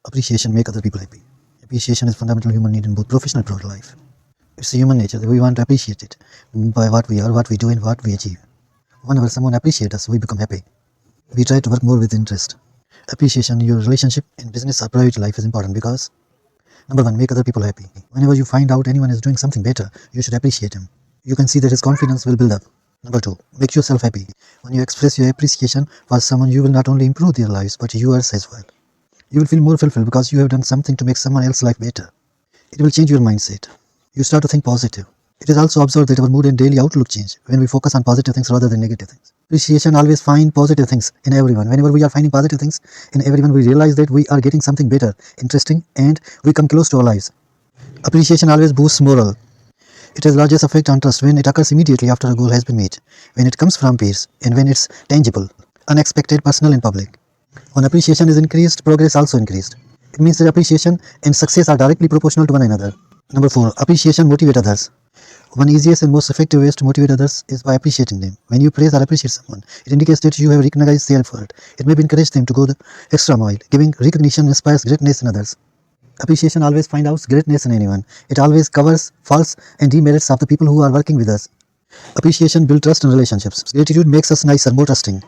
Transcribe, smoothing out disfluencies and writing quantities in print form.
Appreciation make other people happy. Appreciation is fundamental human need in both professional and personal life. It's a human nature that we want to appreciate it by what we are, what we do, and what we achieve. Whenever someone appreciates us, we become happy. We try to work more with interest. Appreciation in your relationship, in business, or private life is important because number one, make other people happy. Whenever you find out anyone is doing something better, you should appreciate him. You can see that his confidence will build up. Number two, make yourself happy. When you express your appreciation for someone, you will not only improve their lives, but yours as well. You will feel more fulfilled because you have done something to make someone else's life better. It will change your mindset. You start to think positive. It is also observed that our mood and daily outlook change when we focus on positive things rather than negative things. Appreciation always find positive things in everyone. Whenever we are finding positive things in everyone, we realize that we are getting something better, interesting, and we come close to our lives. Appreciation always boosts morale. It has largest effect on trust when it occurs immediately after a goal has been made, when it comes from peers, and when it's tangible, unexpected, personal, and public. When appreciation is increased, progress also increased. It means that appreciation and success are directly proportional to one another. Number 4. Appreciation motivate others. One easiest and most effective ways to motivate others is by appreciating them. When you praise or appreciate someone, it indicates that you have recognized their effort. It may encourage them to go the extra mile. Giving recognition inspires greatness in others. Appreciation always finds out greatness in anyone. It always covers faults and demerits of the people who are working with us. Appreciation builds trust in relationships. Gratitude makes us nicer, more trusting.